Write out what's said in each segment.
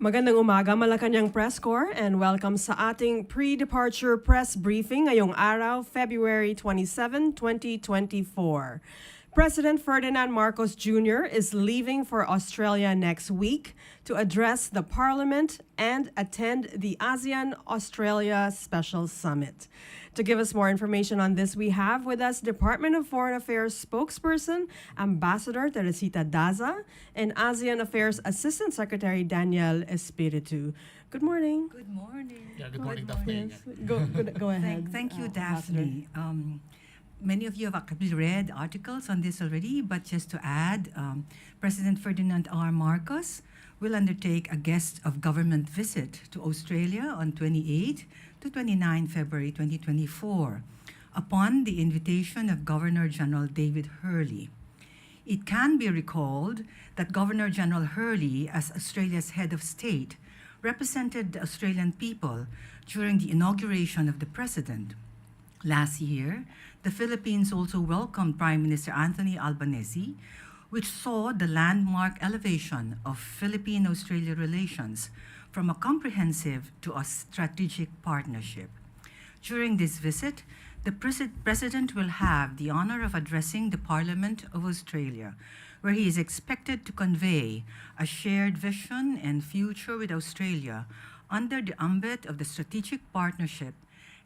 Magandang umaga, Malacañang Press Corps, and welcome sa ating pre-departure press briefing ngayong araw, February 27, 2024. President Ferdinand Marcos Jr. is leaving for Australia next week to address the Parliament and attend the ASEAN-Australia Special Summit. To give us more information on this, we have with us Department of Foreign Affairs spokesperson, Ambassador Teresita Daza, and ASEAN Affairs Assistant Secretary Daniel Espiritu. Good morning. Good morning. Yeah, good morning, Daphne. Yes. Go ahead. Thank you, Ambassador. Daphne. Many of you have actually read articles on this already, but just to add, President Ferdinand R. Marcos will undertake a guest of government visit to Australia on 28 to 29 February 2024 upon the invitation of Governor-General David Hurley. It can be recalled that Governor-General Hurley, as Australia's head of state, represented the Australian people during the inauguration of the president. Last year, the Philippines also welcomed Prime Minister Anthony Albanese, which saw the landmark elevation of Philippine-Australia relations from a comprehensive to a strategic partnership. During this visit, the President will have the honor of addressing the Parliament of Australia, where he is expected to convey a shared vision and future with Australia under the ambit of the strategic partnership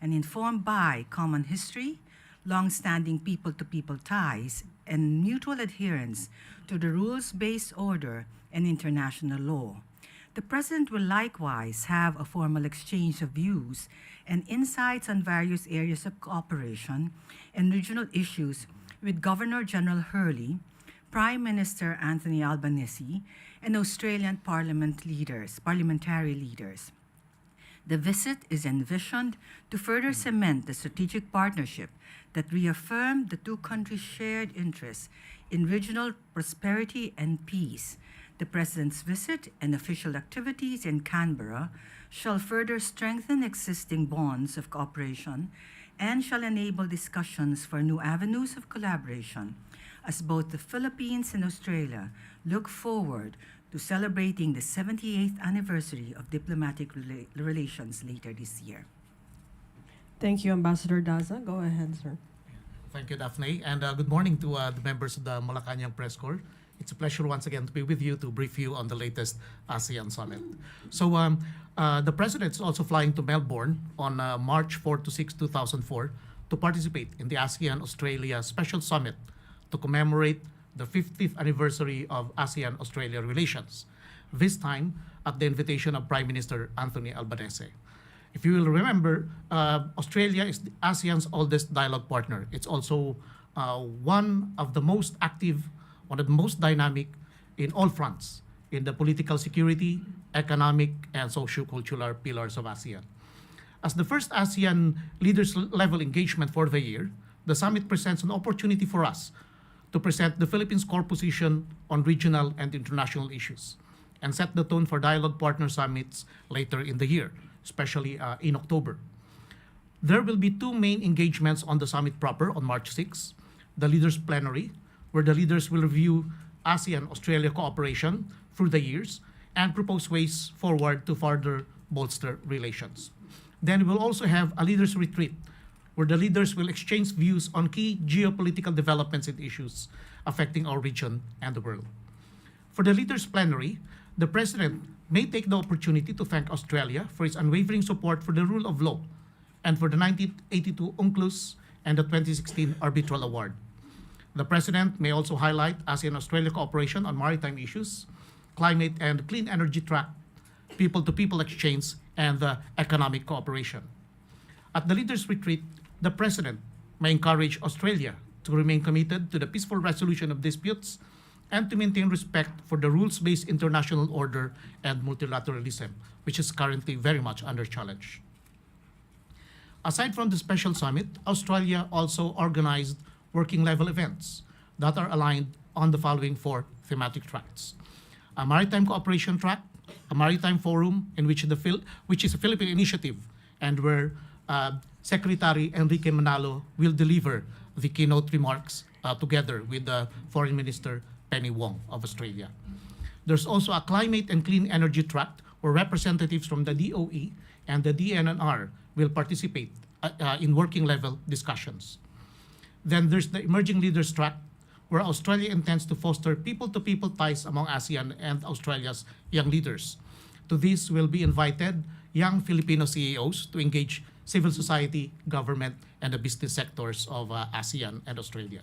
and informed by common history, long-standing people-to-people ties, and mutual adherence to the rules-based order and international law. The President will likewise have a formal exchange of views and insights on various areas of cooperation and regional issues with Governor-General Hurley, Prime Minister Anthony Albanese, and Australian parliamentary leaders. The visit is envisioned to further cement the strategic partnership that reaffirmed the two countries' shared interests in regional prosperity and peace. The President's visit and official activities in Canberra shall further strengthen existing bonds of cooperation and shall enable discussions for new avenues of collaboration, as both the Philippines and Australia look forward to celebrating the 78th anniversary of diplomatic relations later this year. Thank you, Ambassador Daza. Go ahead, sir. Thank you, Daphne, and good morning to the members of the Malacañang Press Corps. It's a pleasure once again to be with you to brief you on the latest ASEAN Summit. So the President is also flying to Melbourne on March 4 to 6, 2004 to participate in the ASEAN-Australia Special Summit to commemorate the 50th anniversary of ASEAN-Australia relations, this time at the invitation of Prime Minister Anthony Albanese. If you will remember, Australia is ASEAN's oldest dialogue partner. It's also one of the most active, one of the most dynamic in all fronts, in the political security, economic, and socio-cultural pillars of ASEAN. As the first ASEAN leaders-level engagement for the year, the summit presents an opportunity for us to present the Philippines' core position on regional and international issues and set the tone for dialogue partner summits later in the year, especially in October. There will be two main engagements on the summit proper on March 6, the Leaders' Plenary, where the leaders will review ASEAN-Australia cooperation through the years and propose ways forward to further bolster relations. Then we'll also have a Leaders' Retreat, where the leaders will exchange views on key geopolitical developments and issues affecting our region and the world. For the Leaders' Plenary, the President may take the opportunity to thank Australia for its unwavering support for the rule of law and for the 1982 UNCLOS and the 2016 Arbitral Award. The President may also highlight ASEAN-Australia cooperation on maritime issues, climate and clean energy track, people-to-people exchange, and economic cooperation. At the Leaders' Retreat, the President may encourage Australia to remain committed to the peaceful resolution of disputes and to maintain respect for the rules-based international order and multilateralism, which is currently very much under challenge. Aside from the special summit, Australia also organized working-level events that are aligned on the following four thematic tracks: a maritime cooperation track, a maritime forum which is a Philippine initiative, and where Secretary Enrique Manalo will deliver the keynote remarks together with the Foreign Minister Penny Wong of Australia. There's also a climate and clean energy tract where representatives from the DOE and the DNNR will participate in working level discussions. Then there's the Emerging Leaders Track, where Australia intends to foster people-to-people ties among ASEAN and Australia's young leaders. To this will be invited young Filipino CEOs to engage civil society, government, and the business sectors of ASEAN and Australia.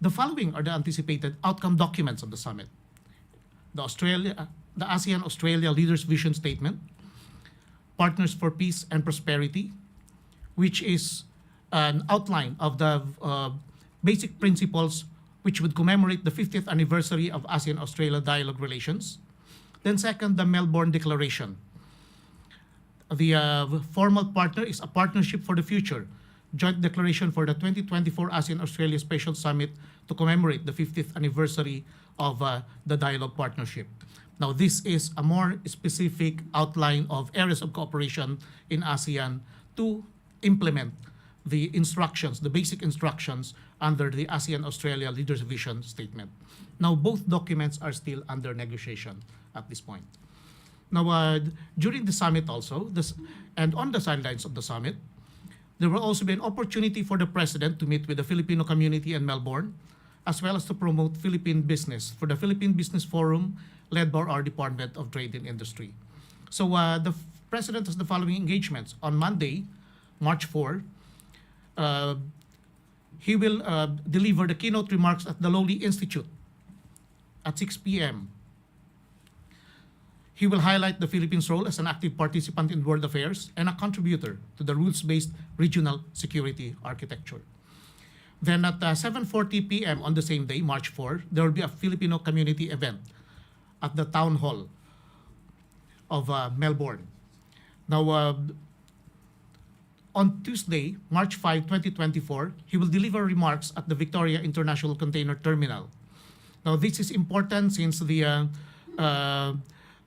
The following are the anticipated outcome documents of the summit. The ASEAN-Australia Leaders' Vision Statement, Partners for Peace and Prosperity, which is an outline of the basic principles which would commemorate the 50th anniversary of ASEAN-Australia dialogue relations. Then second, the Melbourne Declaration. The formal partner is a Partnership for the Future, joint declaration for the 2024 ASEAN-Australia Special Summit to commemorate the 50th anniversary of the dialogue partnership. Now, this is a more specific outline of areas of cooperation in ASEAN to implement the instructions, the basic instructions under the ASEAN-Australia Leaders' Vision Statement. Now, both documents are still under negotiation at this point. Now, during the summit also, and on the sidelines of the summit, there will also be an opportunity for the President to meet with the Filipino community in Melbourne, as well as to promote Philippine business for the Philippine Business Forum led by our Department of Trade and Industry. So the President has the following engagements. On Monday, March 4, he will deliver the keynote remarks at the Lowly Institute at 6 p.m. He will highlight the Philippines' role as an active participant in world affairs and a contributor to the rules-based regional security architecture. Then at 7:40 p.m. on the same day, March 4, there will be a Filipino community event at the Town Hall of Melbourne. Now, on Tuesday, March 5, 2024, he will deliver remarks at the Victoria International Container Terminal. Now, this is important since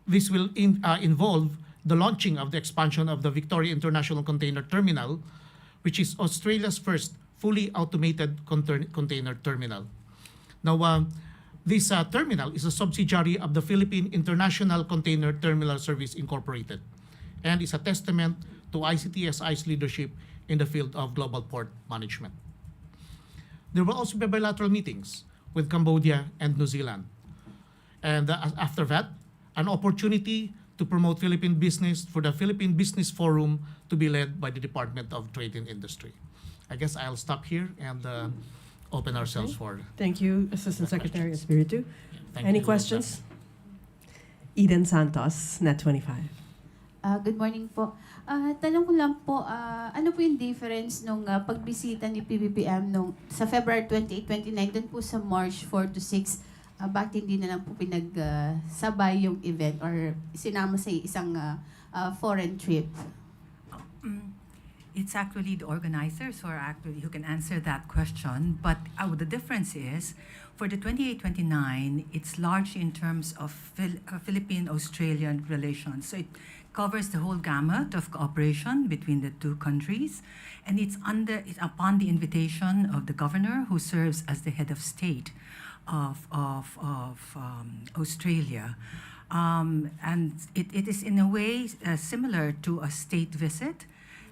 this will involve the launching of the expansion of the Victoria International Container Terminal, which is Australia's first fully automated container terminal. Now, this terminal is a subsidiary of the Philippine International Container Terminal Service Incorporated and is a testament to ICTSI's leadership in the field of global port management. There will also be bilateral meetings with Cambodia and New Zealand. And after that, an opportunity to promote Philippine business for the Philippine Business Forum to be led by the Department of Trade and Industry. I guess I'll stop here and open ourselves for... Thank you, Assistant Secretary Espiritu. Thank Any you, questions? Eden Santos, Net 25. Good morning po. Tanong ko lang po, ano po yung difference nung pagbisita ni PBBM sa February 28, 29, dun po sa March 4 to 6, bakit hindi na lang po pinagsabay yung event or sinama sa isang foreign trip? It's actually the organizers who can answer that question. But the difference is, for the 28-29, it's largely in terms of Philippine-Australian relations. So it covers the whole gamut of cooperation between the two countries, and it's upon the invitation of the governor, who serves as the head of state of Australia. And it is in a way similar to a state visit.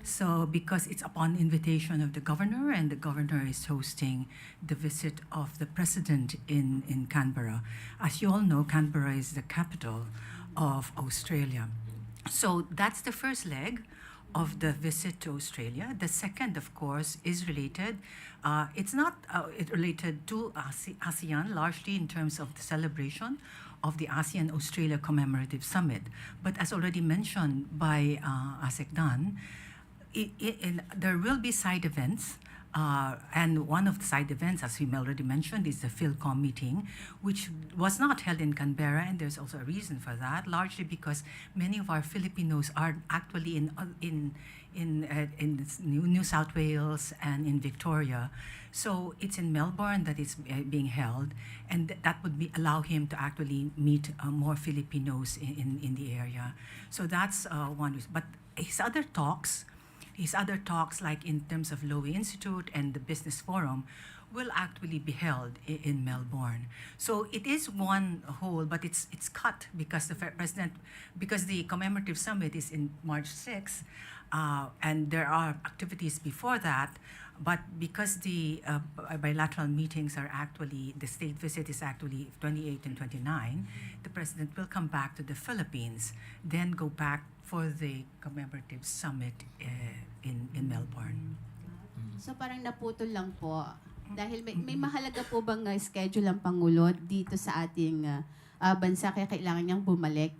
So because it's upon invitation of the governor, and the governor is hosting the visit of the president in Canberra. As you all know, Canberra is the capital of Australia. So that's the first leg of the visit to Australia. The second, of course, is related. It's not related to ASEAN, largely in terms of the celebration of the ASEAN-Australia Commemorative Summit. But as already mentioned by ASECDAN, there will be side events, and one of the side events, as we already mentioned, is the PhilCom meeting, which was not held in Canberra, and there's also a reason for that, largely because many of our Filipinos are actually in New South Wales and in Victoria. So it's in Melbourne that it's being held, and that would allow him to actually meet more Filipinos in the area. So that's one reason. But his other talks, like in terms of Lowy Institute and the Business Forum, will actually be held in Melbourne. So it is one whole, but it's cut because because the commemorative summit is in March 6th, and there are activities before that. But because the bilateral meetings are actually, the state visit is actually 28 and 29, the president will come back to the Philippines, then go back for the commemorative summit in Melbourne. So parang naputol lang po. Dahil may mahalaga po bang schedule ang Pangulo dito sa ating bansa kaya kailangan niyang bumalik?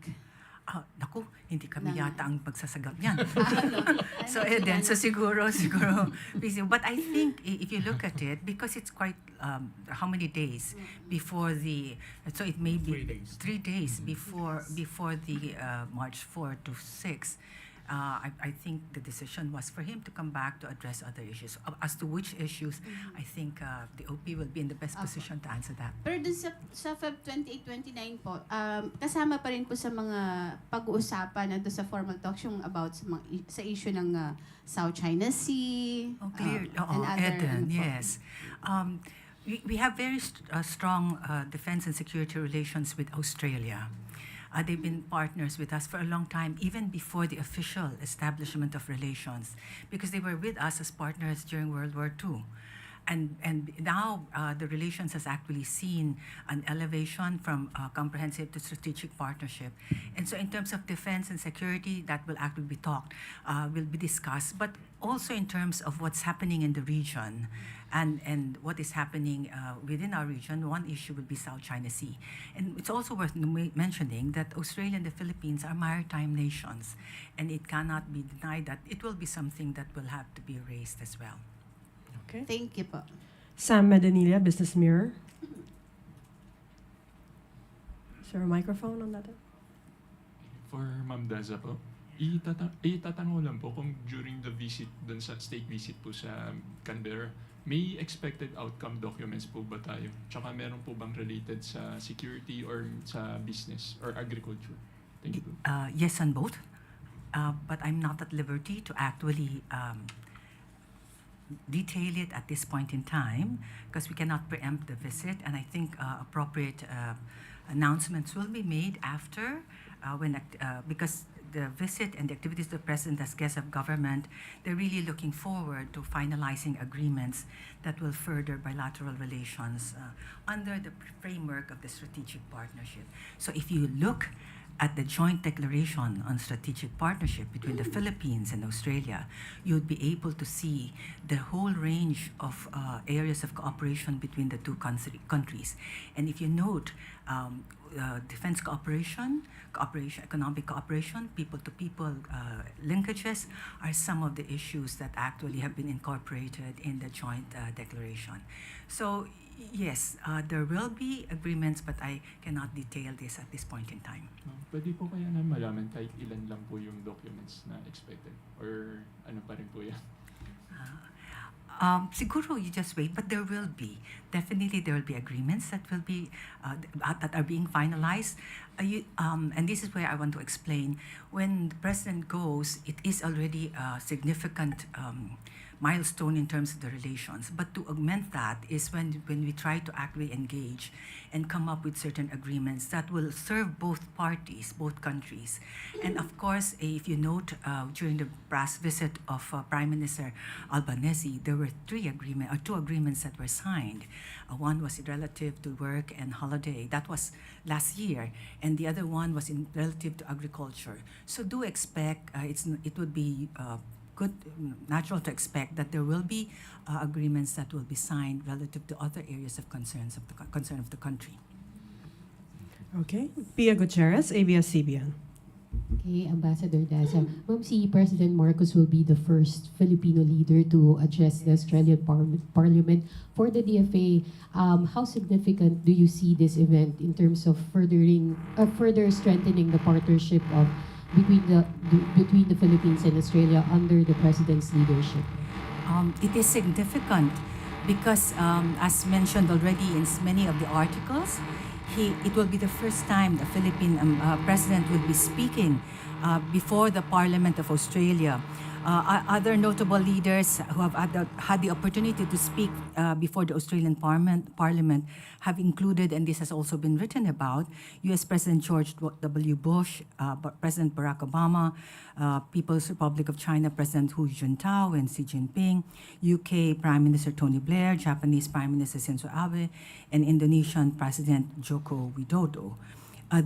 Naku, hindi kami yata ang magsasagap niyan. So, Ano then, so siguro, busy. But I think if you look at it, because it's quite, how many days before so it may be 3 days before the March 4 to 6, I think the decision was for him to come back to address other issues. As to which issues, I think the OP will be in the best position to answer that. Pero dun sa Feb 28-29 po, kasama pa rin po sa mga pag-uusapan na doon sa formal talks yung about sa issue ng South China Sea. Oh, clear. And other, Eden, yes. We have very strong defense and security relations with Australia. They've been partners with us for a long time, even before the official establishment of relations, because they were with us as partners during World War II. And now the relations has actually seen an elevation from comprehensive to strategic partnership. And so in terms of defense and security, that will actually be will be discussed, but also in terms of what's happening in the region and what is happening within our region. One issue will be South China Sea. And it's also worth mentioning that Australia and the Philippines are maritime nations, and it cannot be denied that it will be something that will have to be raised as well. Okay. Thank you po. Sam Medinilla, Business Mirror. Is there a microphone on that? For Ma'am Daza po, itatanong lang po kung during the visit, dun sa state visit po sa Canberra, may expected outcome documents po ba tayo? Tsaka meron po bang related sa security or sa business or agriculture? Thank you po. Yes, on both. But I'm not at liberty to actually detail it at this point in time because we cannot preempt the visit, and I think appropriate announcements will be made after because the visit and the activities of the President as guest of government, they're really looking forward to finalizing agreements that will further bilateral relations under the framework of the strategic partnership. So if you look at the joint declaration on strategic partnership between the Philippines and Australia, you'd be able to see the whole range of areas of cooperation between the two countries. And if you note, defense cooperation, economic cooperation, people-to-people linkages are some of the issues that actually have been incorporated in the joint declaration. So yes, there will be agreements, but I cannot detail this at this point in time. Pwede po kaya na malaman kahit ilan lang po yung documents na expected? Or ano pa rin po yan? Siguro you just wait, but there will be. Definitely there will be agreements that will be that are being finalized. And this is where I want to explain. When the President goes, it is already a significant milestone in terms of the relations. But to augment that is when we try to actively engage and come up with certain agreements that will serve both parties, both countries. And of course, if you note, during the past visit of Prime Minister Albanese, there were two agreements that were signed. One was relative to work and holiday. That was last year. And the other one was relative to agriculture. So do expect, it would be natural to expect that there will be agreements that will be signed relative to other areas of concern of the country. Okay. Pia Gutierrez, ABS-CBN. Okay, Ambassador Daza. Ma'am, si President Marcos will be the first Filipino leader to address the Australian Parliament for the DFA. How significant do you see this event in terms of further strengthening the partnership between the Philippines and Australia under the President's leadership? It is significant because, as mentioned already in many of the articles, it will be the first time the Philippine President will be speaking before the Parliament of Australia Other notable leaders who have had the opportunity to speak before the Australian Parliament have included, and this has also been written about, U.S. President George W. Bush, President Barack Obama, People's Republic of China President Hu Jintao and Xi Jinping, UK Prime Minister Tony Blair, Japanese Prime Minister Shinzo Abe, and Indonesian President Joko Widodo.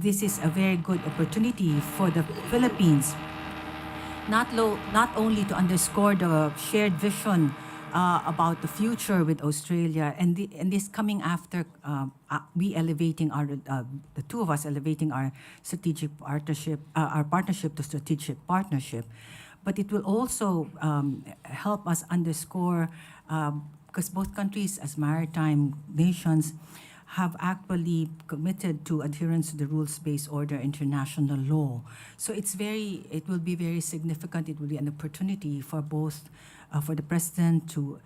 This is a very good opportunity for the Philippines not only to underscore the shared vision about the future with Australia, and this coming after we elevating the two of us elevating our strategic partnership, our partnership to strategic partnership, but it will also help us underscore because both countries as maritime nations have actually committed to adherence to the rules-based order international law. So it will be very significant. It will be an opportunity for both, for the President to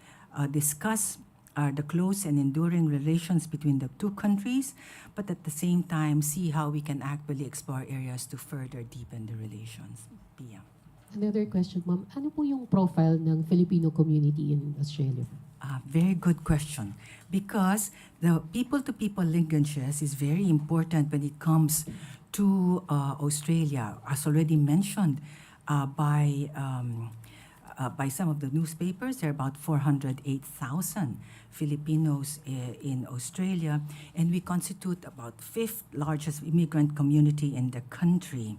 discuss the close and enduring relations between the two countries, but at the same time see how we can actually explore areas to further deepen the relations. Pia. Another question, ma'am. Ano po yung profile ng Filipino community in Australia? Very good question. Because the people-to-people linkages is very important when it comes to Australia. As already mentioned by some of the newspapers, there are about 408,000 Filipinos in Australia, and we constitute about fifth largest immigrant community in the country.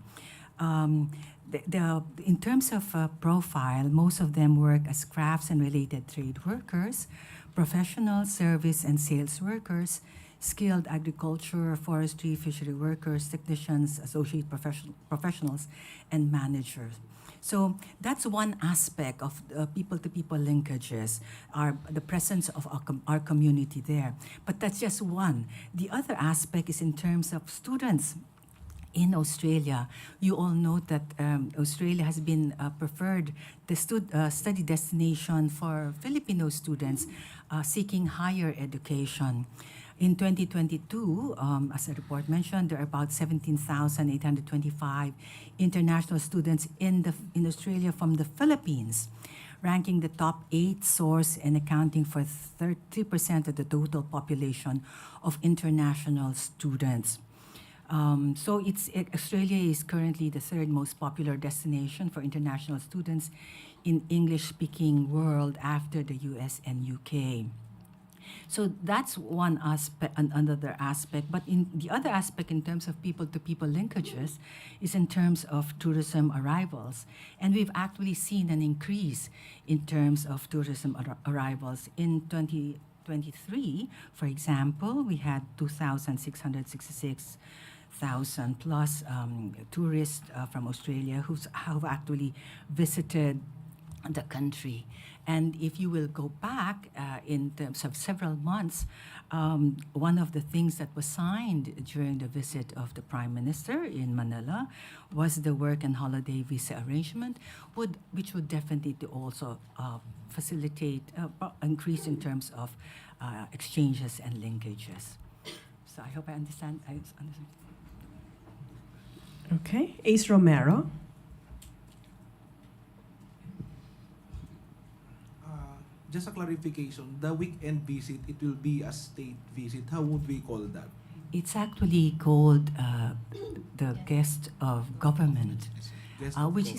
In terms of profile, most of them work as crafts and related trade workers, professional service and sales workers, skilled agriculture, forestry, fishery workers, technicians, associate professionals, and managers. So that's one aspect of people-to-people linkages, the presence of our community there. But that's just one. The other aspect is in terms of students. In Australia, you all know that Australia has been preferred the study destination for Filipino students seeking higher education. In 2022, as the report mentioned, there are about 17,825 international students in Australia from the Philippines, ranking the top 8 source and accounting for 30% of the total population of international students. So Australia is currently the third most popular destination for international students in English-speaking world after the US and UK. So that's one aspect, another aspect. But in the other aspect, in terms of people-to-people linkages, is in terms of tourism arrivals. And we've actually seen an increase in terms of tourism arrivals. In 2023, for example, we had 2,666 plus tourists from Australia who have actually visited the country. And if you will go back in terms of several months, one of the things that was signed during the visit of the Prime Minister in Manila was the work and holiday visa arrangement, which would definitely also facilitate increase in terms of exchanges and linkages. So I hope I understand. Okay, Ace Romero. Just a clarification, the weekend visit, it will be a state visit. How would we call that? It's actually called the guest of government, which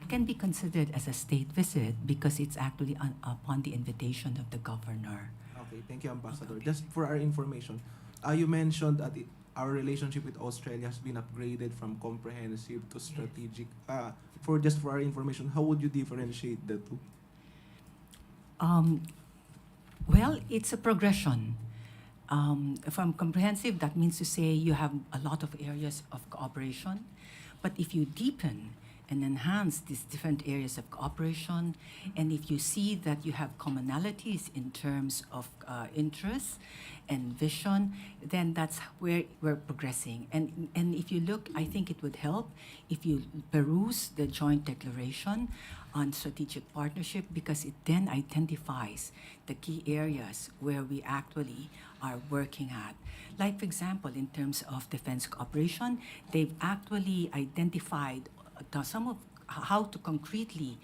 can be considered as a state visit because it's actually upon the invitation of the governor. Okay, thank you, Ambassador. Okay. Just for our information, you mentioned that our relationship with Australia has been upgraded from comprehensive to strategic. For our information, how would you differentiate the two? Well, it's a progression. From comprehensive, that means to say you have a lot of areas of cooperation, but if you deepen and enhance these different areas of cooperation, and if you see that you have commonalities in terms of interests and vision, then that's where we're progressing. And if you look, I think it would help if you peruse the joint declaration on strategic partnership, because it then identifies the key areas where we actually are working at. Like, for example, in terms of defense cooperation, they've actually identified some of how to concretely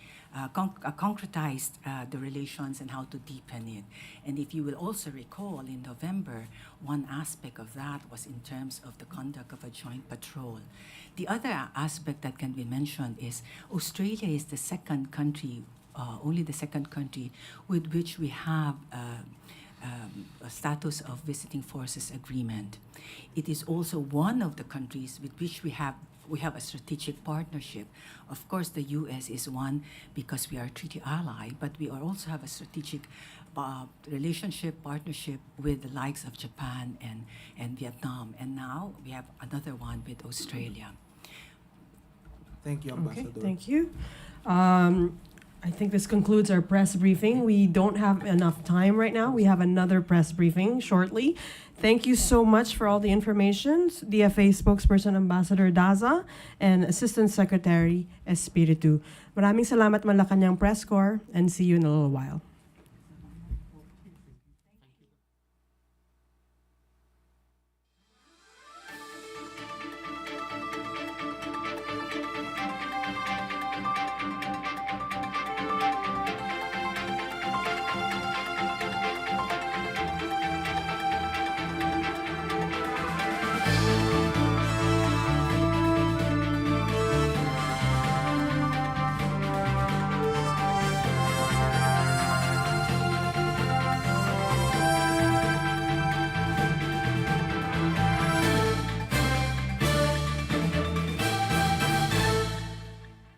concretize the relations and how to deepen it. And if you will also recall, in November, one aspect of that was in terms of the conduct of a joint patrol. The other aspect that can be mentioned is Australia is the second country, only the second country with which we have a status of visiting forces agreement. It is also one of the countries with which we have a strategic partnership. Of course, the U.S. is one because we are a treaty ally, but we also have a strategic partnership with the likes of Japan and Vietnam. And now we have another one with Australia. Thank you, Okay, Ambassador. thank you. I think this concludes our press briefing. We don't have enough time right now. We have another press briefing shortly. Thank you so much for all the information. DFA Spokesperson Ambassador Daza and Assistant Secretary Espiritu. Maraming salamat Malacañang Press Corps, and see you in a little while.